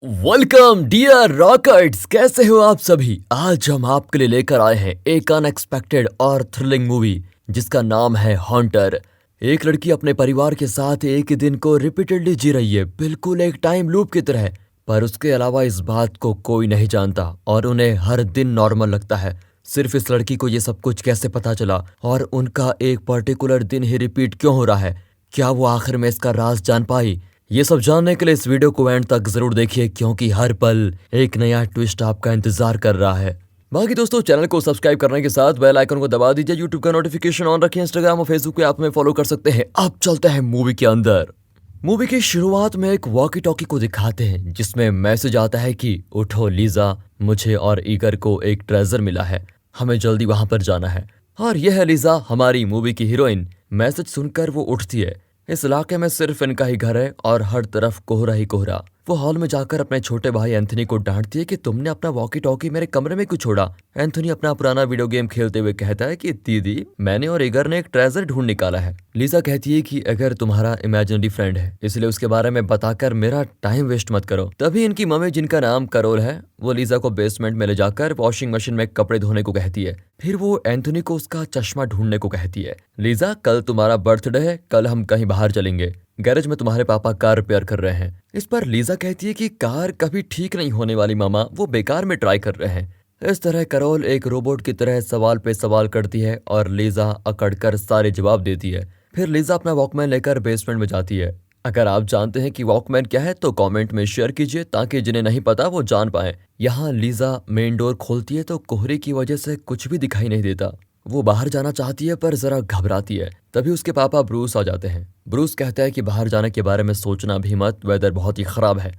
Welcome dear रॉकर्ट्स, कैसे हो आप सभी। आज हम आपके लिए लेकर आए हैं एक अनएक्सपेक्टेड और थ्रिलिंग मूवी जिसका नाम है हॉन्टर। एक लड़की अपने परिवार के साथ एक ही दिन को रिपीटेडली जी रही है, बिल्कुल एक टाइम लूप की तरह। पर उसके अलावा इस बात को कोई नहीं जानता और उन्हें हर दिन नॉर्मल लगता है। सिर्फ इस लड़की को ये सब कुछ कैसे पता चला और उनका एक पर्टिकुलर दिन ही रिपीट क्यों हो रहा है, क्या वो आखिर में इसका राज जान पाई। ये सब जानने के लिए इस वीडियो को एंड तक जरूर देखिए, क्योंकि हर पल एक नया ट्विस्ट आपका इंतजार कर रहा है। बाकी दोस्तों, चैनल को सब्सक्राइब करने के साथ बेल आइकन को दबा दीजिए, यूट्यूब का नोटिफिकेशन ऑन रखिए, इंस्टाग्राम और फेसबुक पे आप हमें फॉलो कर सकते हैं। अब चलते हैं मूवी के अंदर। मूवी की शुरुआत में एक वॉकी टॉकी को दिखाते हैं जिसमें मैसेज आता है कि उठो लीजा, मुझे और ईगर को एक ट्रेजर मिला है, हमें जल्दी वहां पर जाना है। और यह है लीजा, हमारी मूवी की हीरोइन। मैसेज सुनकर वो उठती है। इस इलाके में सिर्फ इनका ही घर है और हर तरफ कोहरा ही कोहरा। वो हॉल में जाकर अपने छोटे भाई एंथनी को डांटती है कि तुमने अपना वॉकी टॉकी मेरे कमरे में क्यों छोड़ा। एंथनी अपना पुराना वीडियो गेम खेलते हुए कहता है कि दीदी, मैंने और ईगर ने एक ट्रेजर ढूंढ निकाला है। लीजा कहती है कि अगर तुम्हारा इमेजिनरी फ्रेंड है इसलिए उसके बारे में बताकर मेरा टाइम वेस्ट मत करो। तभी इनकी मम्मी, जिनका नाम करोल है, वो लीजा को बेसमेंट में ले जाकर वॉशिंग मशीन में कपड़े धोने को कहती है। फिर वो एंथनी को उसका चश्मा ढूंढने को कहती है। लीजा, कल तुम्हारा बर्थडे है, कल हम कहीं बाहर चलेंगे, गैरेज में तुम्हारे पापा कार रिपेयर कर रहे हैं। इस पर लीजा कहती है कि कार कभी ठीक नहीं होने वाली मामा, वो बेकार में ट्राई कर रहे हैं। इस तरह करोल एक रोबोट की तरह सवाल पे सवाल करती है और लीजा अकड़कर सारे जवाब देती है। फिर लीजा अपना वॉकमैन लेकर बेसमेंट में जाती है। अगर आप जानते हैं कि वॉकमैन क्या है तो कमेंट में शेयर कीजिए ताकि जिन्हें नहीं पता वो जान पाए। यहाँ लीजा मेन डोर खोलती है तो कोहरे की वजह से कुछ भी दिखाई नहीं देता। वो बाहर जाना चाहती है पर जरा घबराती है। तभी उसके पापा ब्रूस आ जाते हैं। ब्रूस कहता है कि बाहर जाने के बारे में सोचना भी मत, वेदर बहुत ही खराब है।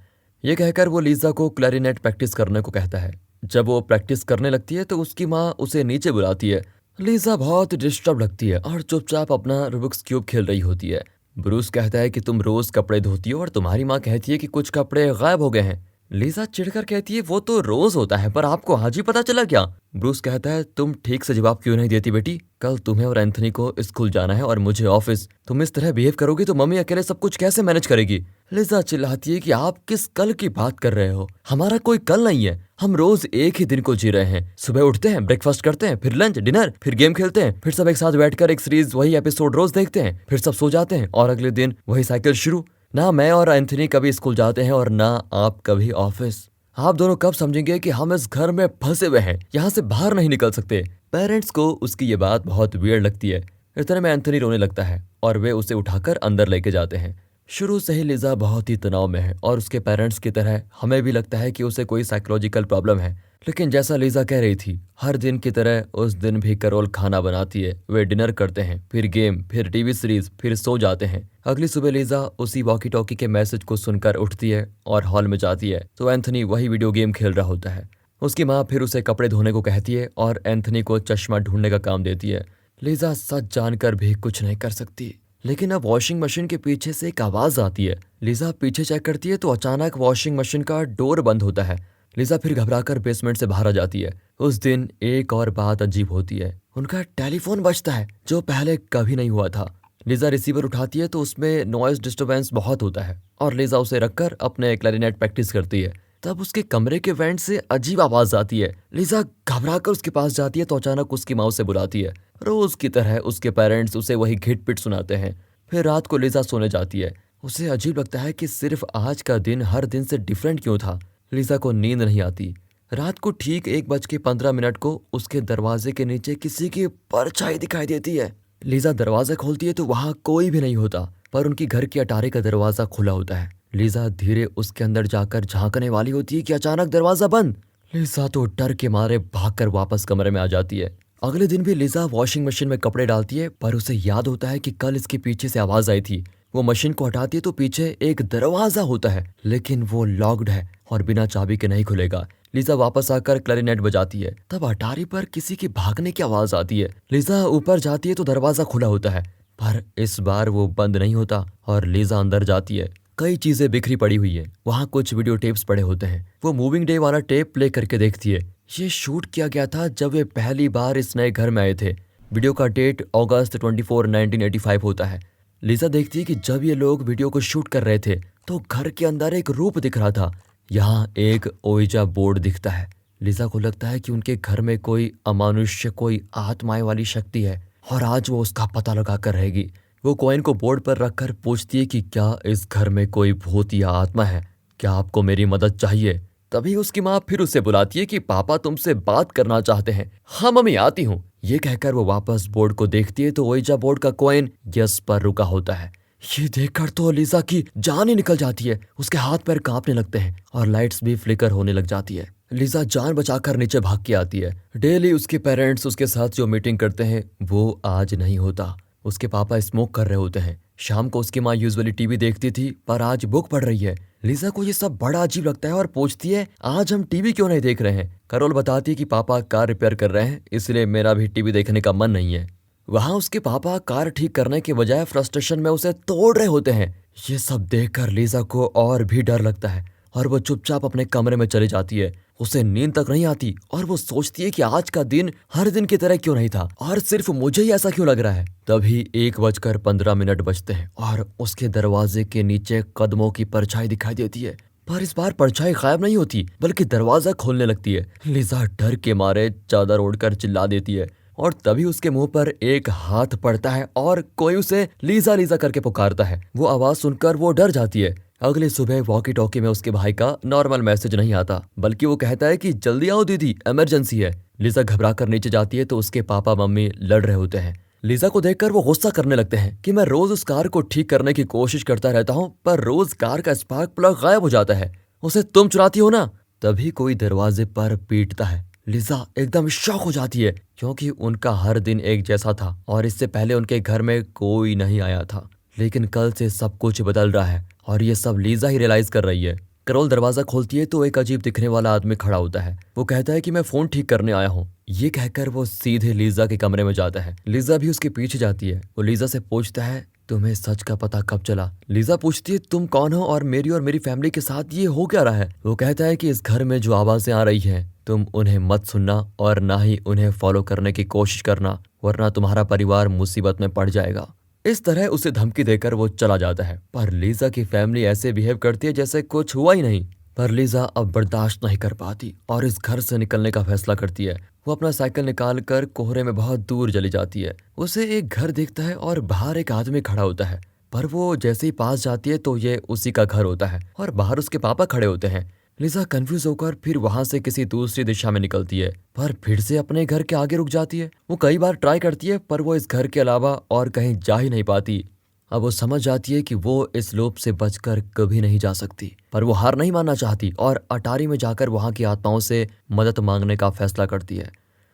ये कहकर वो लीजा को क्लैरिनेट प्रैक्टिस करने को कहता है। जब वो प्रैक्टिस करने लगती है तो उसकी माँ उसे नीचे बुलाती है। लीजा बहुत डिस्टर्ब लगती है और चुपचाप अपना रूबिक्स क्यूब खेल रही होती है। ब्रूस कहता है कि तुम रोज कपड़े धोती हो और तुम्हारी माँ कहती है कि कुछ कपड़े गायब हो गए हैं। लीजा चिढ़कर कहती है वो तो रोज होता है, पर आपको आज ही पता चला क्या। ब्रूस कहता है तुम ठीक से जवाब क्यों नहीं देती बेटी, कल तुम्हें और एंथनी को स्कूल जाना है और मुझे ऑफिस। तुम इस तरह बिहेव करोगी तो मम्मी अकेले सब कुछ कैसे मैनेज करेगी। लीजा चिल्लाती है कि आप किस कल की बात कर रहे हो, हमारा कोई कल नहीं है, हम रोज एक ही दिन को जी रहे हैं। सुबह उठते हैं, ब्रेकफास्ट करते हैं, फिर लंच, डिनर, फिर गेम खेलते हैं, फिर सब एक साथ बैठकर एक सीरीज वही एपिसोड रोज देखते हैं, फिर सब सो जाते हैं और अगले दिन वही साइकिल शुरू। ना मैं और एंथनी कभी स्कूल जाते हैं और ना आप कभी ऑफिस। आप दोनों कब समझेंगे कि हम इस घर में फंसे हुए हैं, यहाँ से बाहर नहीं निकल सकते। पेरेंट्स को उसकी ये बात बहुत वियर्ड लगती है। इतने में एंथनी रोने लगता है और वे उसे उठाकर अंदर लेके जाते हैं। शुरू से ही लीजा बहुत ही तनाव में है और उसके पेरेंट्स की तरह हमें भी लगता है कि उसे कोई साइकोलॉजिकल प्रॉब्लम है। लेकिन जैसा लीजा कह रही थी, हर दिन की तरह उस दिन भी करोल खाना बनाती है। वे डिनर करते हैं, फिर गेम, फिर टीवी सीरीज, फिर सो जाते हैं। अगली सुबह लीजा उसी वॉकी टॉकी के मैसेज को सुनकर उठती है और हॉल में जाती है तो एंथनी वही वीडियो गेम खेल रहा होता है। उसकी माँ फिर उसे कपड़े धोने को कहती है और एंथनी को चश्मा ढूंढने का काम देती है। लीजा सच जानकर भी कुछ नहीं कर सकती। लेकिन अब वॉशिंग मशीन के पीछे से एक आवाज आती है। लीजा पीछे चेक करती है तो अचानक वॉशिंग मशीन का डोर बंद होता है। लीजा फिर घबराकर बेसमेंट से बाहर आ जाती है। उस दिन एक और बात अजीब होती है, उनका टेलीफोन बजता है जो पहले कभी नहीं हुआ था। लीजा रिसीवर उठाती है तो उसमें नॉइज डिस्टरबेंस बहुत होता है और लीजा उसे रखकर अपने क्लैरिनेट प्रैक्टिस करती है। तब उसके कमरे के वेंट से अजीब आवाज आती है। लीजा घबराकर उसके पास जाती है तो अचानक उसकी माँ उसे बुलाती है। रोज की तरह उसके पेरेंट्स उसे वही घिट पिट सुनाते हैं। फिर रात को लीजा सोने जाती है। उसे अजीब लगता है कि सिर्फ आज का दिन हर दिन से डिफरेंट क्यों था। लीजा को नींद नहीं आती। रात को ठीक 1:15 को उसके दरवाजे के नीचे किसी की परछाई दिखाई देती है। लीजा दरवाजा खोलती है तो वहां कोई भी नहीं होता, पर उनकी घर की अटारी का दरवाजा खुला होता है। लीजा धीरे उसके अंदर जाकर झांकने वाली होती है कि अचानक दरवाजा बंद। लीजा तो डर के मारे भागकर वापस कमरे में आ जाती है। अगले दिन भी लीजा वॉशिंग मशीन में कपड़े डालती है, पर उसे याद होता है कि कल इसके पीछे से आवाज आई थी। वो मशीन को हटाती है तो पीछे एक दरवाजा होता है, लेकिन वो लॉक्ड है और बिना चाबी के नहीं खुलेगा। लीजा वापस आकर क्लैरिनेट बजाती है। तब अटारी पर किसी की भागने की आवाज आती है। लीजा ऊपर जाती है तो दरवाजा खुला होता है, पर इस बार वो बंद नहीं होता और लीजा अंदर जाती है। कई चीजें बिखरी पड़ी हुई है। वहाँ कुछ वीडियो टेप्स पड़े होते हैं। वो मूविंग डे वाला टेप प्ले करके देखती है। ये शूट किया गया था जब वे पहली बार इस नए घर में आए थे। वीडियो का डेट अगस्त 24, 1985 होता है। लीजा देखती है कि जब ये लोग वीडियो को शूट कर रहे थे तो घर के अंदर एक रूप दिख रहा था। यहाँ एक ओइजा बोर्ड दिखता है। लिजा को लगता है कि उनके घर में कोई अमानुष्य, कोई आत्माएं वाली शक्ति है और आज वो उसका पता लगा कर रहेगी। वो कॉइन को बोर्ड पर रखकर पूछती है कि क्या इस घर में कोई भूत या आत्मा है, क्या आपको मेरी मदद चाहिए। तभी उसकी माँ फिर उसे बुलाती है कि पापा तुमसे बात करना चाहते हैं। हाँ मम्मी, आती हूँ। ये कहकर वो वापस बोर्ड को देखती है तो ओइजा बोर्ड का कॉइन यस पर रुका होता है। ये देखकर तो लिजा की जान ही निकल जाती है। उसके हाथ पैर कांपने लगते हैं और लाइट्स भी फ्लिकर होने लग जाती है। लिजा जान बचाकर नीचे भाग के आती है। डेली उसके पेरेंट्स उसके साथ जो मीटिंग करते हैं वो आज नहीं होता। उसके पापा स्मोक कर रहे होते हैं। शाम को उसकी माँ यूजुअली टीवी देखती थी पर आज बुक पढ़ रही है। लिजा को ये सब बड़ा अजीब लगता है और पूछती है आज हम टीवी क्यों नहीं देख रहे हैं। करोल बताती है कि पापा कार रिपेयर कर रहे हैं, इसलिए मेरा भी टीवी देखने का मन नहीं है। वहां उसके पापा कार ठीक करने के बजाय फ्रस्ट्रेशन में उसे तोड़ रहे होते हैं। ये सब देखकर लिजा को और भी डर लगता है और वो चुपचाप अपने कमरे में चली जाती है। उसे नींद तक नहीं आती और वो सोचती है कि आज का दिन हर दिन की तरह क्यों नहीं था और सिर्फ मुझे ही ऐसा क्यों लग रहा है। तभी 1:15 बजते हैं और उसके दरवाजे के नीचे कदमों की परछाई दिखाई देती है। पर इस बार परछाई गायब नहीं होती बल्कि दरवाजा खोलने लगती है। लिजा डर के मारे चादर ओढ़कर चिल्ला देती है और तभी उसके मुंह पर एक हाथ पड़ता है और कोई उसे लीजा लीजा करके पुकारता है। वो आवाज सुनकर वो डर जाती है। अगली सुबह वॉकी टॉकी में उसके भाई का नॉर्मल मैसेज नहीं आता बल्कि वो कहता है कि जल्दी आओ दीदी, इमरजेंसी है। लिजा घबरा कर नीचे जाती है तो उसके पापा मम्मी लड़ रहे होते हैं। लिजा को देखकर वो गुस्सा करने लगते हैं कि मैं रोज उस कार को ठीक करने की कोशिश करता रहता हूँ पर रोज कार का स्पार्क प्लग गायब हो जाता है, उसे तुम चुराती हो ना। तभी कोई दरवाजे पर पीटता है। लिजा एकदम शॉक हो जाती है क्योंकि उनका हर दिन एक जैसा था और इससे पहले उनके घर में कोई नहीं आया था। लेकिन कल से सब कुछ बदल रहा है और ये सब लिजा ही रियलाइज कर रही है। करोल दरवाजा खोलती है तो एक अजीब दिखने वाला आदमी खड़ा होता है। वो कहता है कि मैं फोन ठीक करने आया हूँ। ये कहकर वो सीधे लिजा के कमरे में जाता है। लिजा भी उसके पीछे जाती है। वो लिजा से पूछता है तुम्हें सच का पता कब चला। लिजा पूछती है तुम कौन हो और मेरी फैमिली के साथ ये हो क्या रहा है। वो कहता है कि इस घर में जो आवाजें आ रही हैं तुम उन्हें मत सुनना और ना ही उन्हें फॉलो करने की कोशिश करना वरना तुम्हारा परिवार मुसीबत में पड़ जाएगा। इस तरह उसे धमकी देकर वो चला जाता है पर लिजा की फैमिली ऐसे बिहेव करती है जैसे कुछ हुआ ही नहीं। पर लिजा अब बर्दाश्त नहीं कर पाती और इस घर से निकलने का फैसला करती है। वो अपना साइकिल निकाल कर कोहरे में बहुत दूर चली जाती है। उसे एक घर दिखता है और बाहर एक आदमी खड़ा होता है पर वो जैसे ही पास जाती है तो ये उसी का घर होता है और बाहर उसके पापा खड़े होते हैं। लिजा कंफ्यूज होकर फिर वहां से किसी दूसरी दिशा में निकलती है पर फिर से अपने घर के आगे रुक जाती है। वो कई बार ट्राई करती है पर वो इस घर के अलावा और कहीं जा ही नहीं पाती। अब वो समझ जाती है कि वो इस लोभ से बचकर कभी नहीं जा सकती पर वो हार नहीं मानना चाहती और अटारी में जाकर वहां की आत्माओं से मदद मांगने का फैसला करती है।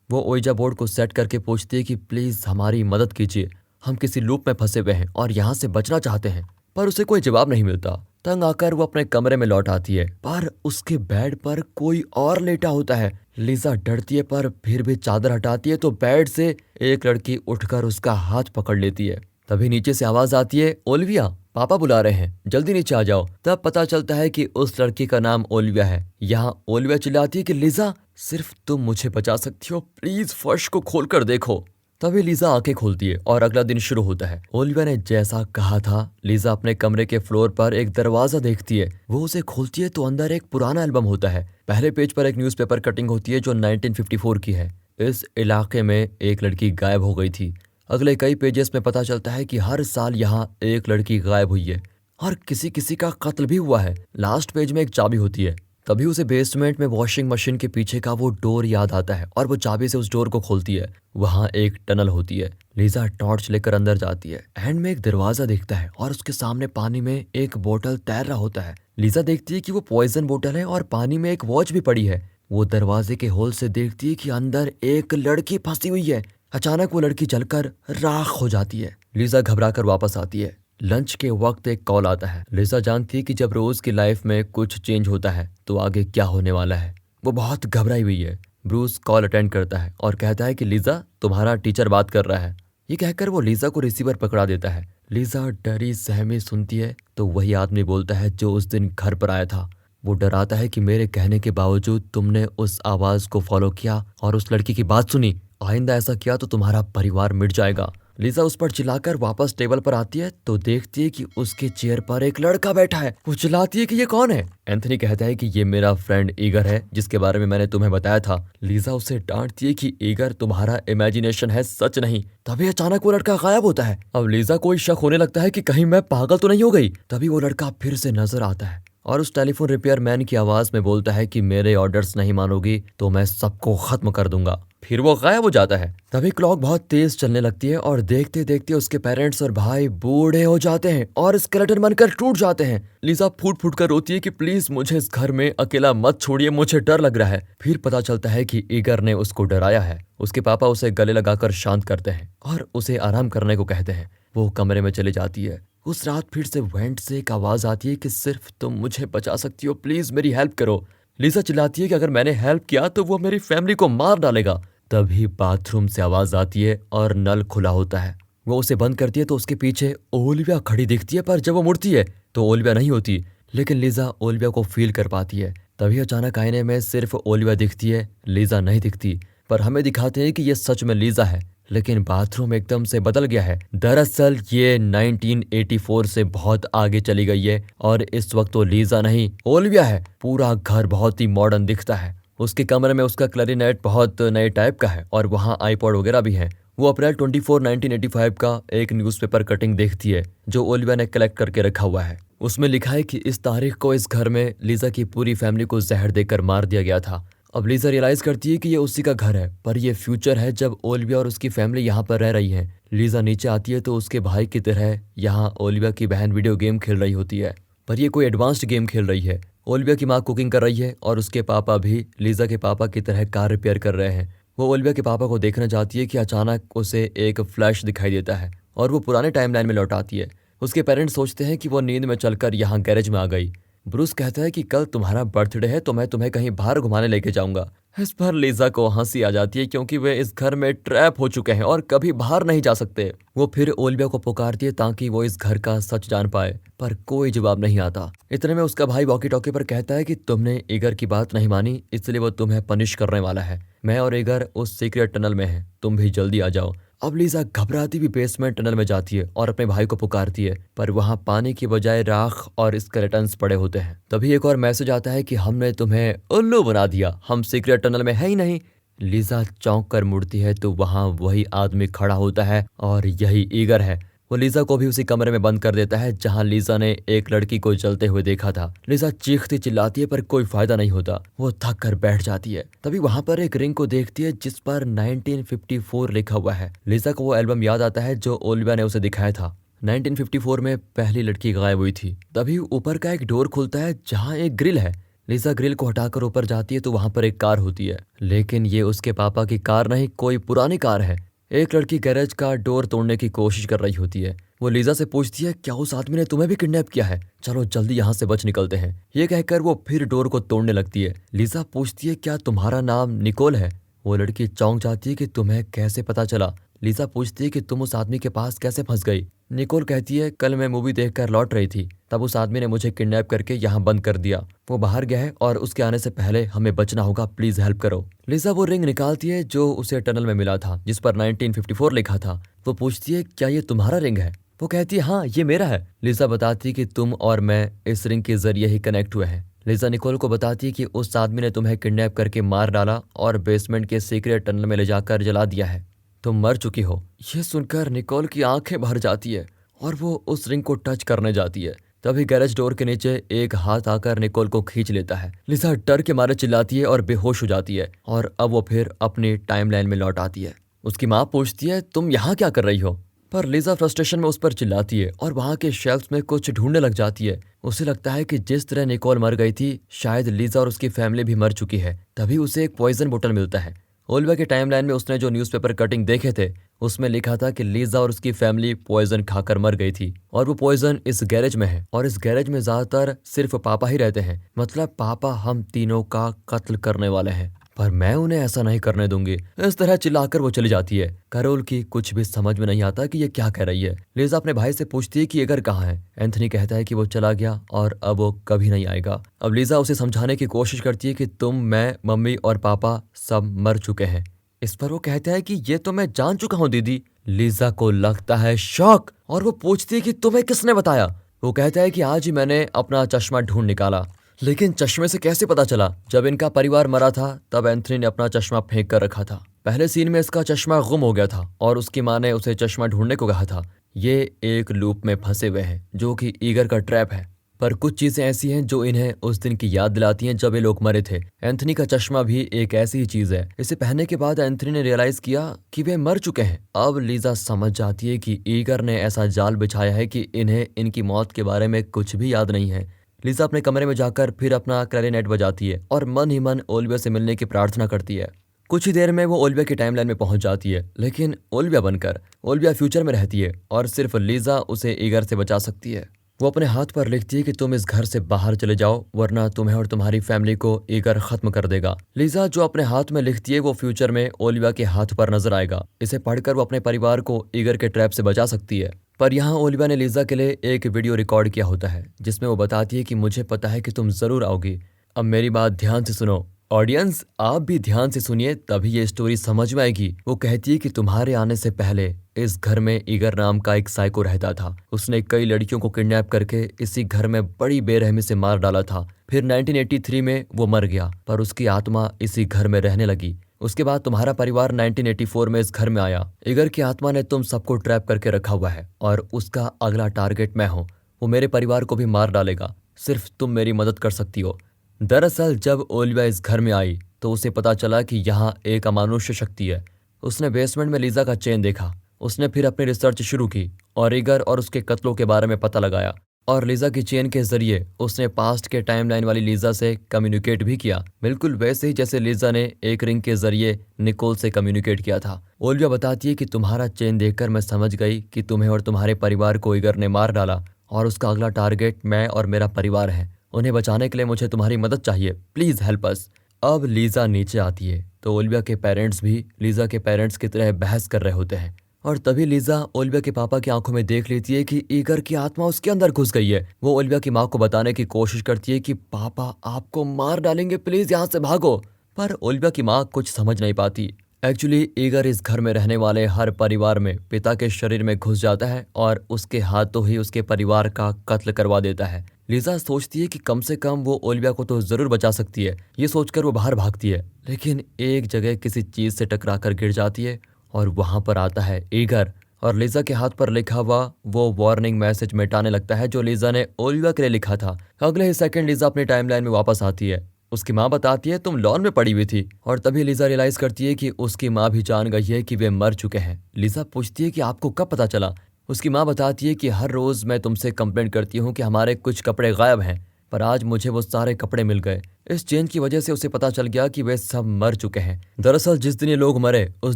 वो ओइजा बोर्ड को सेट करके पूछती है कि प्लीज हमारी मदद कीजिए, हम किसी लूप में फंसे हुए हैं और यहाँ से बचना चाहते हैं। पर उसे कोई जवाब नहीं मिलता। तंग आकर वो अपने कमरे में लौट आती है पर उसके बेड पर कोई और लेटा होता है। लिजा डरती है पर फिर भी चादर हटाती है तो बेड से एक लड़की उठकर उसका हाथ पकड़ लेती है। तभी नीचे से आवाज आती है ओलिविया, पापा बुला रहे हैं, जल्दी नीचे आ जाओ। तब पता चलता है कि उस लड़की का नाम ओलिविया है। यहाँ ओलिविया चिल्लाती है कि लिजा सिर्फ तुम मुझे बचा सकती हो, प्लीज फर्श को खोल कर देखो। तभी लिजा आंखें खोलती है और अगला दिन शुरू होता है। ओलिविया ने जैसा कहा था। लिजा अपने कमरे के फ्लोर पर एक दरवाजा देखती है। वो उसे खोलती है तो अंदर एक पुराना एल्बम होता है। पहले पेज पर एक न्यूज़पेपर कटिंग होती है जो 1954 की है। इस इलाके में एक लड़की गायब हो गई थी। अगले कई पेजेस में पता चलता है कि हर साल यहाँ एक लड़की गायब हुई है और किसी किसी का कत्ल भी हुआ है। लास्ट पेज में एक चाबी होती है। तभी उसे बेसमेंट में वॉशिंग मशीन के पीछे का वो डोर याद आता है और वो चाबी से उस डोर को खोलती है। वहाँ एक टनल होती है। लिजा टॉर्च लेकर अंदर जाती है। एंड में एक दरवाजा दिखता है और उसके सामने पानी में एक बोतल तैर रहा होता है। लिजा देखती है कि वो पॉइजन बोतल है और पानी में एक वॉच भी पड़ी है। वो दरवाजे के होल से देखती है कि अंदर एक लड़की फंसी हुई है। अचानक वो लड़की जलकर राख हो जाती है। लिजा घबराकर वापस आती है। लंच के वक्त एक कॉल आता है। लिजा जानती है कि जब रोज की लाइफ में कुछ चेंज होता है तो आगे क्या होने वाला है। वो बहुत घबराई हुई है। ब्रूस कॉल अटेंड करता है और कहता है कि लिजा तुम्हारा टीचर बात कर रहा है। ये कहकर वो लिजा को रिसीवर पकड़ा देता है। लिजा डरी सहमी सुनती है तो वही आदमी बोलता है जो उस दिन घर पर आया था। वो डराता है कि मेरे कहने के बावजूद तुमने उस आवाज को फॉलो किया और उस लड़की की बात सुनी। आइंदा ऐसा किया तो तुम्हारा परिवार मिट जाएगा। लीजा उस पर चिल्लाकर वापस टेबल पर आती है तो देखती है कि उसके चेयर पर एक लड़का बैठा है। वो चिल्लाती है कि ये कौन है। एंथनी कहता है कि ये मेरा फ्रेंड ईगर है, जिसके बारे में मैंने तुम्हें बताया था। लीजा उसे डांटती है कि ईगर तुम्हारा इमेजिनेशन है, सच नहीं। तभी अचानक वो लड़का गायब होता है। अब लीजा को शक होने लगता है कि कहीं मैं पागल तो नहीं हो गई। तभी वो लड़का फिर से नजर आता है और उस टेलीफोन रिपेयर मैन की आवाज में बोलता है कि मेरे ऑर्डर्स नहीं मानोगी तो मैं सबको खत्म कर दूंगा। फिर वो गायब हो जाता है। तभी क्लॉक बहुत तेज चलने लगती है और देखते देखते उसके पेरेंट्स और भाई बूढ़े हो जाते हैं और स्केलेटन बनकर टूट जाते हैं। लीजा फूट फूट कर रोती है कि प्लीज मुझे इस घर में अकेला मत छोड़िए, मुझे डर लग रहा है। फिर पता चलता है कि ईगर ने उसको डराया है। उसके पापा उसे गले लगाकर शांत करते हैं और उसे आराम करने को कहते हैं। वो कमरे में चली जाती है। उस रात फिर से वेंट से एक आवाज आती है कि सिर्फ तुम मुझे बचा सकती हो, प्लीज मेरी हेल्प करो। लीजा चिल्लाती है कि अगर मैंने हेल्प किया तो वो मेरी फैमिली को मार डालेगा। तभी बाथरूम से आवाज आती है और नल खुला होता है। वो उसे बंद करती है तो उसके पीछे ओलिविया खड़ी दिखती है, पर जब वो मुड़ती है तो ओलिविया नहीं होती। लेकिन लीजा ओलिविया को फील कर पाती है। तभी अचानक आईने में सिर्फ ओलिविया दिखती है, लीजा नहीं दिखती। पर हमें दिखाते हैं कि ये सच में लीजा है, लेकिन बाथरूम एकदम से बदल गया है। दरअसल ये 1984 से बहुत आगे चली गई है और इस वक्त तो लीजा नहीं ओलिविया है। पूरा घर बहुत ही मॉडर्न दिखता है। उसके कमरे में उसका क्लैरिनेट बहुत नए टाइप का है और वहाँ आईपॉड वगैरह भी हैं। वो अप्रैल 24, 1985 का एक न्यूज़पेपर कटिंग देखती है जो ओलिविया ने कलेक्ट करके रखा हुआ है। उसमें लिखा है कि इस तारीख को इस घर में लीजा की पूरी फैमिली को जहर देकर मार दिया गया था। अब लीजा रियलाइज करती है कि ये उसी का घर है, पर यह फ्यूचर है जब ओलिविया और उसकी फैमिली यहाँ पर रह रही है। लीजा नीचे आती है तो उसके भाई की तरह यहाँ ओलिविया की बहन वीडियो गेम खेल रही होती है, पर यह कोई एडवांस्ड गेम खेल रही है। ओलिविया की माँ कुकिंग कर रही है और उसके पापा भी लीजा के पापा की तरह कार रिपेयर कर रहे हैं। वो ओलिविया के पापा को देखना चाहती है कि अचानक उसे एक फ्लैश दिखाई देता है और वो पुराने टाइमलाइन में लौट आती है। उसके पेरेंट्स सोचते हैं कि वो नींद में चलकर यहाँ गैरेज में आ गई। ब्रूस कहता है कि कल तुम्हारा बर्थडे है तो मैं तुम्हें कहीं बाहर घुमाने लेके जाऊंगा। इस पर लीजा को हंसी आ जाती है क्योंकि वे इस घर में ट्रैप हो चुके हैं और कभी बाहर नहीं जा सकते। वो फिर ओलिविया को पुकारती है ताकि वो इस घर का सच जान पाए, पर कोई जवाब नहीं आता। इतने में उसका भाई वॉकी टॉकी पर कहता है कि तुमने ईगर की बात नहीं मानी, इसलिए वो तुम्हें पनिश करने वाला है। मैं और ईगर उस सीक्रेट टनल में हैं, तुम भी जल्दी आ जाओ। अब लीजा घबराती हुई बेसमेंट टनल में जाती है और अपने भाई को पुकारती है, पर वहां पानी की बजाय राख और स्केलेटन्स पड़े होते हैं। तभी एक और मैसेज आता है कि हमने तुम्हें उल्लू बना दिया, हम सीक्रेट टनल में है ही नहीं। लीजा चौंक कर मुड़ती है तो वहां वही आदमी खड़ा होता है और यही ईगर है। वो लीजा को भी उसी कमरे में बंद कर देता है जहां लीजा ने एक लड़की को जलते हुए देखा था। लीजा चीखती चिल्लाती है पर कोई फायदा नहीं होता। वो थक कर बैठ जाती है। तभी वहां पर एक रिंग को देखती है जिस पर 1954 लिखा हुआ है। लीजा को वो एल्बम याद आता है जो ओलिविया ने उसे दिखाया था। 1954 में पहली लड़की गायब हुई थी। तभी ऊपर का एक डोर खुलता है जहाँ एक ग्रिल है। लीजा ग्रिल को हटाकर ऊपर जाती है तो वहां पर एक कार होती है, लेकिन ये उसके पापा की कार नहीं, कोई पुरानी कार है। एक लड़की गैरेज का डोर तोड़ने की कोशिश कर रही होती है। वो लीजा से पूछती है क्या उस आदमी ने तुम्हें भी किडनैप किया है, चलो जल्दी यहाँ से बच निकलते हैं। ये कहकर वो फिर डोर को तोड़ने लगती है। लीजा पूछती है क्या तुम्हारा नाम निकोल है। वो लड़की चौंक जाती है कि तुम्हें कैसे पता चला। लीजा पूछती है कि तुम उस आदमी के पास कैसे फंस गई। निकोल कहती है कल मैं मूवी देखकर लौट रही थी, तब उस आदमी ने मुझे किडनैप करके यहाँ बंद कर दिया। वो बाहर गया है और उसके आने से पहले हमें बचना होगा, प्लीज हेल्प करो। लीजा वो रिंग निकालती है जो उसे टनल में मिला था जिस पर 1954 लिखा था। वो पूछती है क्या ये तुम्हारा रिंग है। वो कहती है हाँ ये मेरा है। लीजा बताती है कि तुम और मैं इस रिंग के जरिए ही कनेक्ट हुए हैं। लीजा निकोल को बताती है कि उस आदमी ने तुम्हें किडनैप करके मार डाला और बेसमेंट के सीक्रेट टनल में ले जाकर जला दिया है, तुम मर चुकी हो। ये सुनकर निकोल की आंखें भर जाती है और वो उस रिंग को टच करने जाती है। तभी गैरेज डोर के नीचे एक हाथ आकर निकोल को खींच लेता है। लीजा डर के मारे चिल्लाती है और बेहोश हो जाती है और अब वो फिर अपनी टाइमलाइन में लौट आती है। उसकी माँ पूछती है तुम यहाँ क्या कर रही हो, पर लीजा फ्रस्ट्रेशन में उस पर चिल्लाती है और वहाँ के शेल्फ्स में कुछ ढूंढने लग जाती है। उसे लगता है कि जिस तरह निकोल मर गई थी शायद लीजा और उसकी फैमिली भी मर चुकी है। तभी उसे एक पॉइजन बोतल मिलता है। ओलिविया के टाइमलाइन में उसने जो न्यूज़पेपर कटिंग देखे थे उसमें लिखा था कि लीजा और उसकी फैमिली पॉइजन खाकर मर गई थी और वो पॉइजन इस गैरेज में है और इस गैरेज में ज्यादातर सिर्फ पापा ही रहते हैं, मतलब पापा हम तीनों का कत्ल करने वाले हैं, पर मैं उन्हें ऐसा नहीं करने दूंगी। इस तरह चिल्लाकर वो चली जाती है। कैरोल की कुछ भी समझ में नहीं आता कि ये क्या कह रही है। लीजा अपने भाई से पूछती है कि ईगर कहाँ है। एंथनी कहता है कि वो चला गया और अब वो कभी नहीं आएगा। अब लीजा उसे समझाने की कोशिश करती है कि तुम, मैं, मम्मी और पापा सब मर चुके हैं। इस पर वो कहता है कि ये तो मैं जान चुका हूँ दीदी। लीजा को लगता है शॉक और वो पूछती है कि तुम्हें किसने बताया। वो कहता है कि आज ही मैंने अपना चश्मा ढूंढ निकाला। लेकिन चश्मे से कैसे पता चला? जब इनका परिवार मरा था तब एंथनी ने अपना चश्मा फेंक कर रखा था। पहले सीन में इसका चश्मा गुम हो गया था और उसकी माँ ने उसे चश्मा ढूंढने को कहा था। ये एक लूप में फंसे हुए हैं जो कि ईगर का ट्रैप है। पर कुछ चीजें ऐसी हैं जो इन्हें उस दिन की याद दिलाती हैं जब ये लोग मरे थे। एंथनी का चश्मा भी एक ऐसी ही चीज है। इसे पहनने के बाद एंथनी ने रियलाइज किया कि वे मर चुके हैं। अब लीजा समझ जाती है कि ईगर ने ऐसा जाल बिछाया है कि इन्हें इनकी मौत के बारे में कुछ भी याद नहीं है। लीजा अपने कमरे में जाकर फिर अपना क्लैरिनेट बजाती है और मन ही मन ओलिविया से मिलने की प्रार्थना करती है। कुछ ही देर में वो ओलिविया की टाइमलाइन में पहुंच जाती है, लेकिन ओलिविया बनकर। ओलिविया फ्यूचर में रहती है और सिर्फ लीजा उसे ईगर से बचा सकती है। वो अपने हाथ पर लिखती है कि तुम इस घर से बाहर चले जाओ वरना तुम्हें और तुम्हारी फैमिली को ईगर खत्म कर देगा। लीजा जो अपने हाथ में लिखती है वो फ्यूचर में ओलिविया के हाथ पर नजर आएगा। इसे पढ़कर वो अपने परिवार को ईगर के ट्रैप से बचा सकती है। पर यहाँ ओलिविया ने लीजा के लिए एक वीडियो रिकॉर्ड किया होता है जिसमें वो बताती है कि मुझे पता है कि तुम जरूर आओगी। अब मेरी बात ध्यान से सुनो ऑडियंस, आप भी ध्यान से सुनिए तभी ये स्टोरी समझ में आएगी। वो कहती है कि तुम्हारे आने से पहले इस घर में ईगर नाम का एक साइको रहता था। उसने कई लड़कियों को किडनैप करके इसी घर में बड़ी बेरहमी से मार डाला था। फिर 1983 में वो मर गया पर उसकी आत्मा इसी घर में रहने लगी। उसके बाद तुम्हारा परिवार 1984 में इस घर में आया। ईगर की आत्मा ने तुम सबको ट्रैप करके रखा हुआ है और उसका अगला टारगेट मैं हूँ। वो मेरे परिवार को भी मार डालेगा। सिर्फ तुम मेरी मदद कर सकती हो। दरअसल जब ओलिविया इस घर में आई तो उसे पता चला कि यहाँ एक अमानुष्य शक्ति है। उसने बेसमेंट में लीजा का चेन देखा। उसने फिर अपनी रिसर्च शुरू की और ईगर और उसके कत्लों के बारे में पता लगाया और लीजा की चेन के जरिए उसने पास्ट के टाइमलाइन वाली लीजा से कम्युनिकेट भी किया, बिल्कुल वैसे ही जैसे लीजा ने एक रिंग के जरिए निकोल से कम्युनिकेट किया था। ओलिविया बताती है कि तुम्हारा चेन देखकर मैं समझ गई कि तुम्हें और तुम्हारे परिवार को ईगर ने मार डाला और उसका अगला टारगेट मैं और मेरा परिवार है। उन्हें बचाने के लिए मुझे तुम्हारी मदद चाहिए, प्लीज हेल्प अस। अब लीजा नीचे आती है तो ओलिविया के पेरेंट्स भी लीजा के पेरेंट्स की तरह बहस कर रहे होते हैं और तभी लीजा ओलिविया के पापा की आंखों में देख लेती है कि ईगर की आत्मा उसके अंदर घुस गई है। वो ओलिविया की माँ को बताने की कोशिश करती है कि पापा आपको मार डालेंगे, प्लीज यहाँ से भागो। पर ओलिविया की माँ कुछ समझ नहीं पाती। एक्चुअली ईगर इस घर में रहने वाले हर परिवार में पिता के शरीर में घुस जाता है और उसके हाथों ही उसके परिवार का कत्ल करवा देता है। लीजा सोचती है कि कम से कम वो ओलिविया को तो जरूर बचा सकती है। ये सोचकर वो बाहर भागती है, लेकिन एक जगह किसी चीज से टकराकर गिर जाती है और वहां पर आता है ईगर और लीजा के हाथ पर लिखा हुआ वो वार्निंग मैसेज मिटाने लगता है जो लीजा ने ओलिविया के लिए लिखा था। अगले ही सेकंड लीजा अपनी टाइमलाइन में वापस आती है। उसकी माँ बताती है तुम लॉन में पड़ी हुई थी और तभी लीजा रियलाइज करती है कि उसकी माँ भी जान गई है कि वे मर चुके हैं। लीजा पूछती है कि आपको कब पता चला? उसकी माँ बताती है कि हर रोज मैं तुमसे कंप्लेंट करती हूँ कि हमारे कुछ कपड़े गायब हैं, पर आज मुझे वो सारे कपड़े मिल गए। इस चेन की वजह से उसे पता चल गया कि वे सब मर चुके हैं। दरअसल जिस दिन ये लोग मरे उस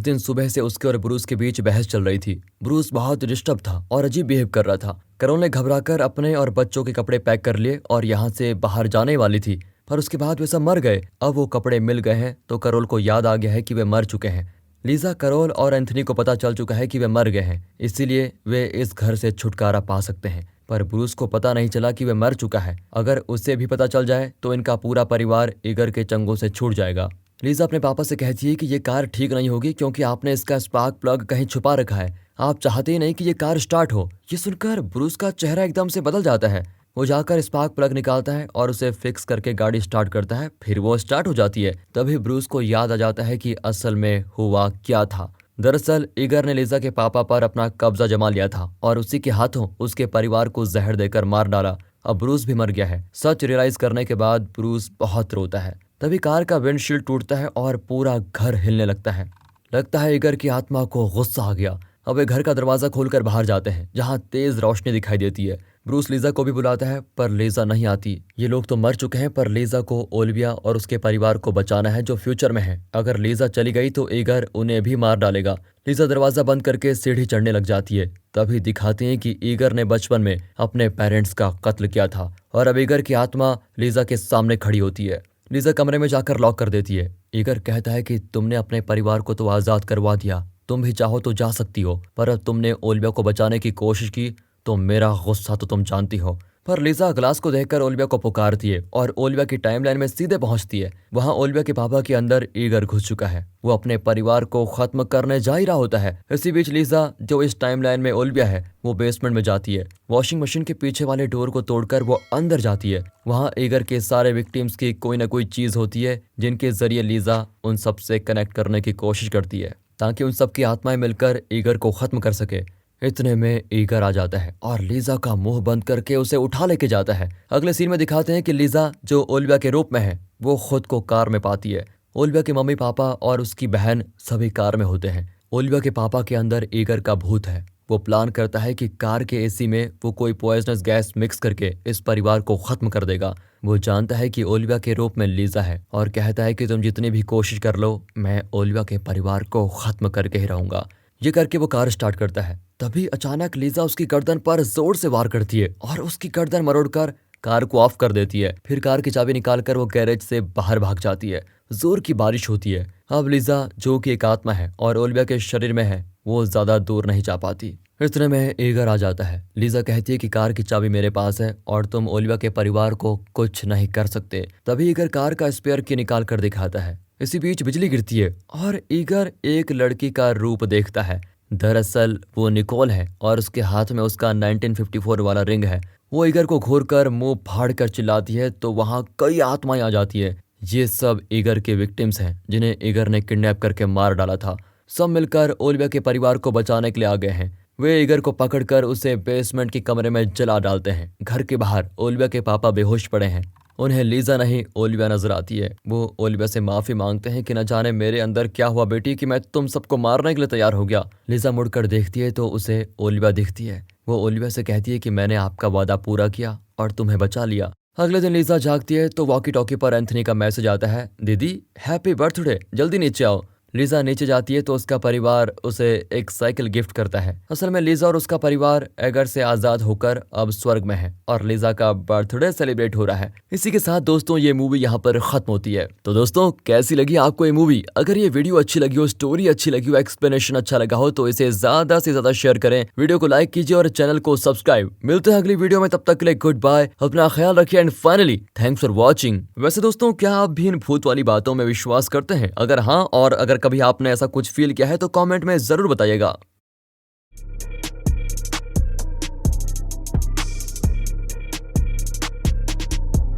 दिन सुबह से उसके और ब्रूस के बीच बहस चल रही थी। ब्रूस बहुत डिस्टर्ब था और अजीब बिहेव कर रहा था। कैरोल ने घबराकर अपने और बच्चों के कपड़े पैक कर लिए और यहाँ से बाहर जाने वाली थी, पर उसके बाद वे सब मर गए। अब वो कपड़े मिल गए हैं तो कैरोल को याद आ गया है कि वे मर चुके हैं। लीजा, कैरोल और एंथनी को पता चल चुका है कि वे मर गए हैं, इसीलिए वे इस घर से छुटकारा पा सकते हैं। पर ब्रूस को पता नहीं चला कि वे मर चुका है। अगर उसे भी पता चल जाए तो इनका पूरा परिवार ईगर के चंगों से छूट जाएगा। लीजा अपने पापा से कहती है कि ये कार ठीक नहीं होगी क्योंकि आपने इसका स्पार्क प्लग कहीं छुपा रखा है। आप चाहते ही नहीं कि ये कार स्टार्ट हो। ये सुनकर ब्रूस का चेहरा एकदम से बदल जाता है। वो जाकर स्पार्क प्लग निकालता है और उसे फिक्स करके गाड़ी स्टार्ट करता है। फिर वो स्टार्ट हो जाती है। तभी ब्रूस को याद आ जाता है कि असल में हुआ क्या था। दरअसल ईगर ने लीजा के पापा पर अपना कब्जा जमा लिया था और उसी के हाथों उसके परिवार को जहर देकर मार डाला। अब ब्रूस भी मर गया है। सच रियलाइज करने के बाद ब्रूस बहुत रोता है। तभी कार का विंडशील्ड टूटता है और पूरा घर हिलने लगता है ईगर की आत्मा को गुस्सा आ गया। अब वे घर का दरवाजा खोलकर बाहर जाते हैं जहां तेज रोशनी दिखाई देती है। ब्रूस लीजा को भी बुलाता है पर लीजा नहीं आती। ये लोग तो मर चुके हैं पर लीजा को ओलिविया और उसके परिवार को बचाना है जो फ्यूचर में है। अगर लीजा चली गई तो ईगर उन्हें भी मार डालेगा। लीजा दरवाजा बंद करके सीढ़ी चढ़ने लग जाती है। तभी दिखाते हैं कि ईगर ने बचपन में अपने पेरेंट्स का कत्ल किया था और अब ईगर की आत्मा लीजा के सामने खड़ी होती है। लीजा कमरे में जाकर लॉक कर देती है। ईगर कहता है कि तुमने अपने परिवार को तो आजाद करवा दिया, तुम भी चाहो तो जा सकती हो, पर अब तुमने ओलिविया को बचाने की कोशिश की तो मेरा गुस्सा तो तुम जानती हो। पर लिजा ग्लास को देखकर ओलिविया को पुकारती है और ओलिविया की टाइमलाइन में सीधे पहुंचती है। वहां ओलिविया के पापा के अंदर ईगर घुस चुका है। वो अपने परिवार को खत्म करने जा ही रहा होता है। इसी बीच लिजा, जो इस टाइमलाइन में ओलिविया है, वो बेसमेंट में जाती है। वॉशिंग मशीन के पीछे वाले डोर को तोड़कर वो अंदर जाती है। वहां ईगर के सारे विक्टिम्स की कोई ना कोई चीज होती है जिनके जरिए लिजा उन सब से कनेक्ट करने की कोशिश करती है ताकि उन सब की आत्माएं मिलकर ईगर को खत्म कर सके। इतने में ईगर आ जाता है और लिजा का मुंह बंद करके उसे उठा लेके जाता है। अगले सीन में दिखाते हैं कि लिजा, जो ओलिविया के रूप में है, वो खुद को कार में पाती है। ओलिविया के मम्मी पापा और उसकी बहन सभी कार में होते हैं। ओलिविया के पापा के अंदर ईगर का भूत है। वो प्लान करता है कि कार के एसी में वो कोई पॉइजनस गैस मिक्स करके इस परिवार को खत्म कर देगा। वो जानता है कि ओलिविया के रूप में लिजा है और कहता है कि तुम जितनी भी कोशिश कर लो, मैं ओलिविया के परिवार को खत्म करके ही रहूंगा। ये करके वो कार स्टार्ट करता है। तभी अचानक लिजा उसकी गर्दन पर जोर से वार करती है और उसकी गर्दन मरोड़कर कार को ऑफ कर देती है। फिर कार की चाबी निकालकर वो गैरेज से बाहर भाग जाती है। जोर की बारिश होती है। अब लिजा, जो कि एक आत्मा है और ओलिविया के शरीर में है, वो ज्यादा दूर नहीं जा पाती। इतने में ईगर आ जाता है। लिजा कहती है कि कार की चाबी मेरे पास है और तुम ओलिविया के परिवार को कुछ नहीं कर सकते। तभी ईगर कार का स्पेयर की निकाल कर दिखाता है। इसी बीच बिजली गिरती है और ईगर एक लड़की का रूप देखता है। दरअसल वो निकोल है और उसके हाथ में उसका 1954 वाला रिंग है। वो ईगर को घूरकर मुंह फाड़ कर चिल्लाती है तो वहां कई आत्माएं आ जाती है। ये सब ईगर के विक्टिम्स हैं जिन्हें ईगर ने किडनैप करके मार डाला था। सब मिलकर ओलिविया के परिवार को बचाने के लिए आ गए हैं। वे ईगर को पकड़कर उसे बेसमेंट के कमरे में जला डालते हैं। घर के बाहर ओलिविया के पापा बेहोश पड़े हैं। उन्हें लिजा नहीं, ओलिविया नजर आती है। वो ओलिविया से माफी मांगते हैं कि न जाने मेरे अंदर क्या हुआ बेटी कि मैं तुम सबको मारने के लिए तैयार हो गया। लिजा मुड़कर देखती है तो उसे ओलिविया दिखती है। वो ओलिविया से कहती है कि मैंने आपका वादा पूरा किया और तुम्हें बचा लिया। अगले दिन लिजा जागती है तो वॉकी टॉकी पर एंथनी का मैसेज आता है, दीदी हैप्पी बर्थडे, जल्दी नीचे आओ। लिजा नीचे जाती है तो उसका परिवार उसे एक साइकिल गिफ्ट करता है। असल में लिजा और उसका परिवार एगर से आजाद होकर अब स्वर्ग में है और लिजा का बर्थडे सेलिब्रेट हो रहा है। इसी के साथ दोस्तों ये मूवी यहाँ पर खत्म होती है। तो दोस्तों कैसी लगी आपको ये मूवी? अगर ये वीडियो अच्छी लगी हो, स्टोरी अच्छी लगी हो, एक्सप्लेनेशन अच्छा लगा हो तो इसे ज्यादा से ज्यादा शेयर करें, वीडियो को लाइक कीजिए और चैनल को सब्सक्राइब। मिलते हैं अगली वीडियो में, तब तक के लिए गुड बाय, अपना ख्याल रखिए and finally thanks for watching. वैसे दोस्तों क्या आप भी इन भूत वाली बातों में विश्वास करते हैं? अगर हाँ, और अगर कभी आपने ऐसा कुछ फील किया है तो कमेंट में जरूर बताइएगा।